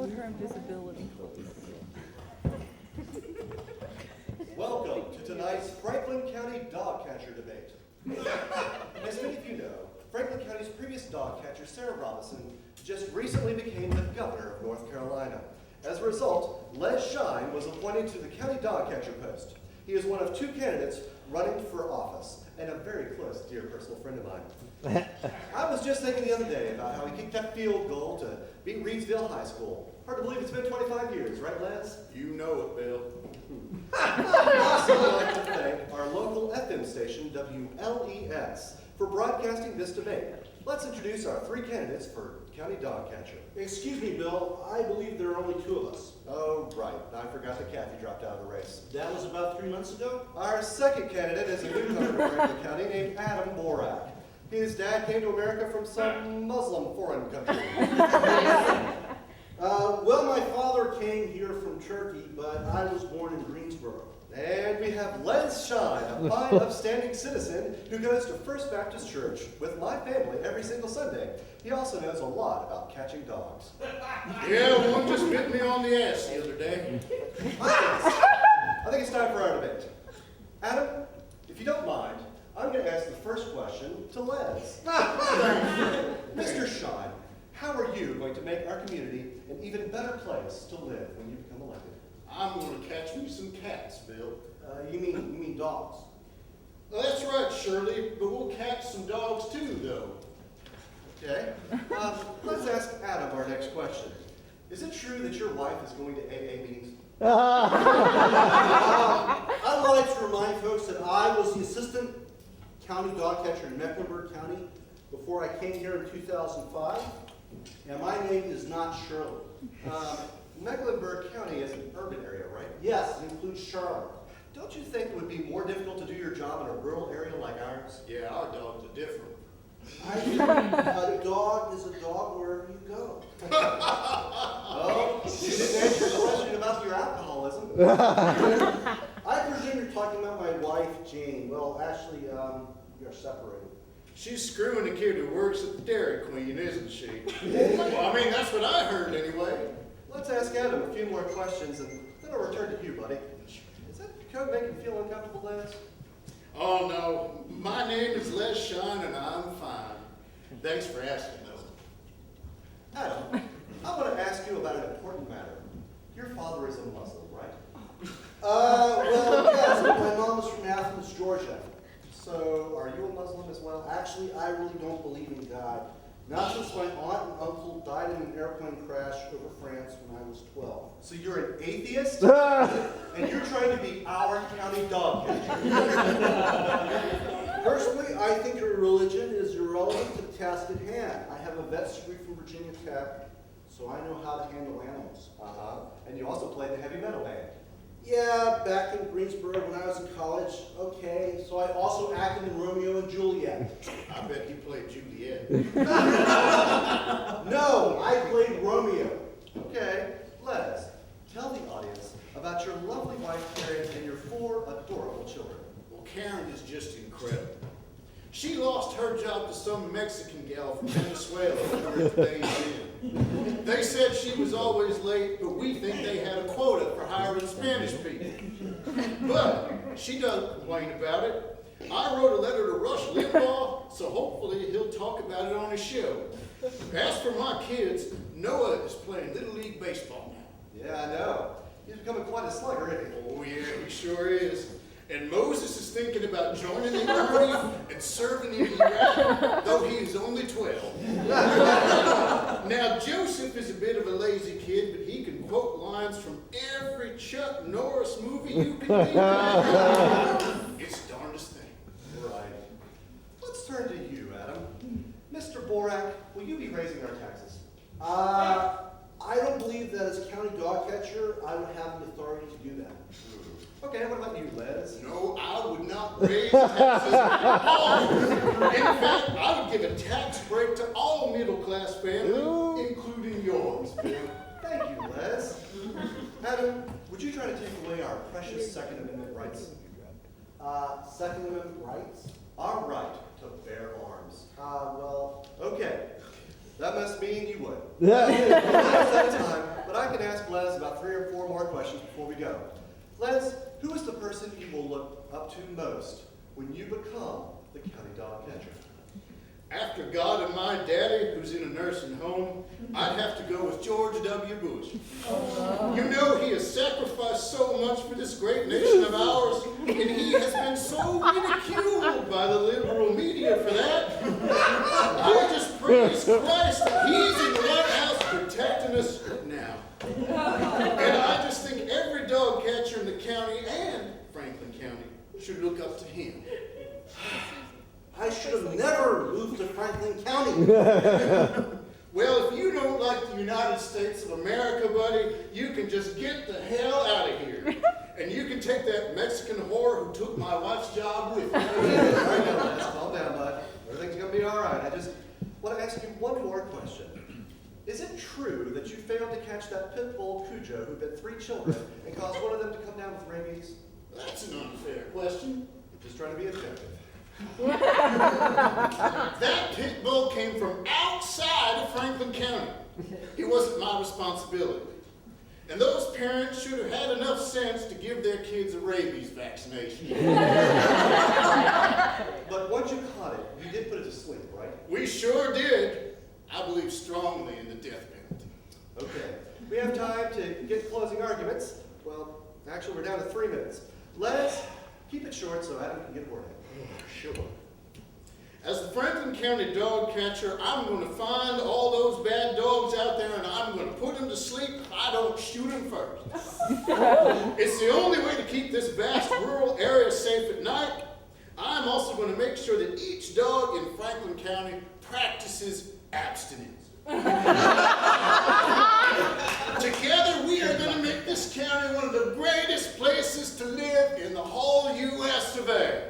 put her invisibility clothes. Welcome to tonight's Franklin County Dog Catcher Debate. As many of you know, Franklin County's previous dog catcher, Sarah Robinson, just recently became the governor of North Carolina. As a result, Les Shine was appointed to the county dog catcher post. He is one of two candidates running for office, and a very close, dear personal friend of mine. I was just thinking the other day about how he kicked that field goal to beat Reedsville High School. Hard to believe it's been 25 years, right, Les? You know it, Bill. I'd also like to thank our local FM station, WLEX, for broadcasting this debate. Let's introduce our three candidates for county dog catcher. Excuse me, Bill. I believe there are only two of us. Oh, right. I forgot that Kathy dropped out of the race. That was about 3 months ago? Our second candidate is a newcomer to Franklin County named Adam Borak. His dad came to America from some Muslim foreign country. Well, my father came here from Turkey, but I was born in Greensboro. And we have Les Shine, a fine, upstanding citizen who goes to First Baptist Church with my family every single Sunday. He also knows a lot about catching dogs. Yeah, one just bit me on the ass the other day. I think it's time for our debate. Adam, if you don't mind, I'm going to ask the first question to Les. Mr. Shine, how are you going to make our community an even better place to live when you become elected? I'm going to catch me some cats, Bill. You mean dogs? Well, that's right, Shirley, but we'll catch some dogs too, though. Okay. Let's ask Adam our next question. Is it true that your wife is going to AA meetings? I'd like to remind folks that I was the assistant county dog catcher in Mecklenburg County before I came here in 2005, and my name is not Shirley. Mecklenburg County is an urban area, right? Yes, it includes Charlotte. Don't you think it would be more difficult to do your job in a rural area like ours? Yeah, our dogs are different. I think a dog is a dog wherever you go. Oh, you didn't answer the question about your alcoholism. I presume you're talking about my wife, Jane. Well, actually, we are separated. She's screwing the kid who works at the Dairy Queen, isn't she? Well, I mean, that's what I heard anyway. Let's ask Adam a few more questions, and then I'll return to you, buddy. Does that coat make you feel uncomfortable, Les? Oh, no. My name is Les Shine, and I'm fine. Thanks for asking, though. Adam, I want to ask you about an important matter. Your father is a Muslim, right? Well, yes, but my mom is from Athens, Georgia. So, are you a Muslim as well? Actually, I really don't believe in God. Not since my aunt and uncle died in an airplane crash over France when I was 12. So you're an atheist? And you're trying to be our county dog catcher? Personally, I think your religion is irrelevant to the task at hand. I have a vet's degree from Virginia Tech, so I know how to handle animals. Uh-huh. And you also played the heavy metal band. Yeah, back in Greensboro when I was in college. Okay, so I also acted in Romeo and Juliet. I bet he played Juliet. No, I played Romeo. Okay, Les, tell the audience about your lovely wife, Karen, and your 4 adorable children. Well, Karen is just incredible. She lost her job to some Mexican gal from Venezuela for her days in. They said she was always late, but we think they had a quota for hiring Spanish people. But she doesn't complain about it. I wrote a letter to Rush Limbaugh, so hopefully he'll talk about it on his show. As for my kids, Noah is playing Little League Baseball now. Yeah, I know. He's becoming quite a slugger, isn't he? Oh yeah, he sure is. And Moses is thinking about joining the army and serving in Iraq, though he is only 12. Now, Joseph is a bit of a lazy kid, but he can quote lines from every Chuck Norris movie you can think of. It's the darndest thing. Right. Let's turn to you, Adam. Mr. Borak, will you be raising our taxes? I don't believe that as county dog catcher, I would have the authority to do that. Okay, what about you, Les? No, I would not raise taxes at all. In fact, I would give a tax break to all middle-class families, including yours. Thank you, Les. Adam, would you try to take away our precious Second Amendment rights? Second Amendment rights? Our right to bear arms. Well... Okay, that must mean you would. One at a time, but I can ask Les about 3 or 4 more questions before we go. Les, who is the person you will look up to most when you become the county dog catcher? After God and my daddy, who's in a nursing home, I'd have to go with George W. Bush. You know, he has sacrificed so much for this great nation of ours, and he has been so ridiculed by the liberal media for that. I just praise Christ that he's in the White House protecting us now. And I just think every dog catcher in the county and Franklin County should look up to him. I should have never moved to Franklin County. Well, if you don't like the United States of America, buddy, you can just get the hell out of here. And you can take that Mexican whore who took my wife's job with you. All right, now, Les, calm down, bud. Everything's going to be all right. I just want to ask you one more question. Is it true that you failed to catch that pit bull Cujo who bit 3 children and caused one of them to come down with rabies? That's an unfair question. I'm just trying to be objective. That pit bull came from outside of Franklin County. It wasn't my responsibility. And those parents should have had enough sense to give their kids a rabies vaccination. But once you caught it, you did put it to sleep, right? We sure did. I believe strongly in the death penalty. Okay. We have time to get closing arguments. Well, actually, we're down to 3 minutes. Les, keep it short so Adam can get a word in. Sure. As the Franklin County dog catcher, I'm going to find all those bad dogs out there and I'm going to put them to sleep if I don't shoot them first. It's the only way to keep this vast rural area safe at night. I'm also going to make sure that each dog in Franklin County practices abstinence. Together, we are going to make this county one of the greatest places to live in the whole U.S. of A.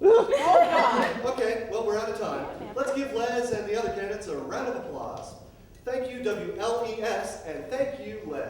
Okay, well, we're out of time. Let's give Les and the other candidates a round of applause. Thank you, WLES, and thank you, Les.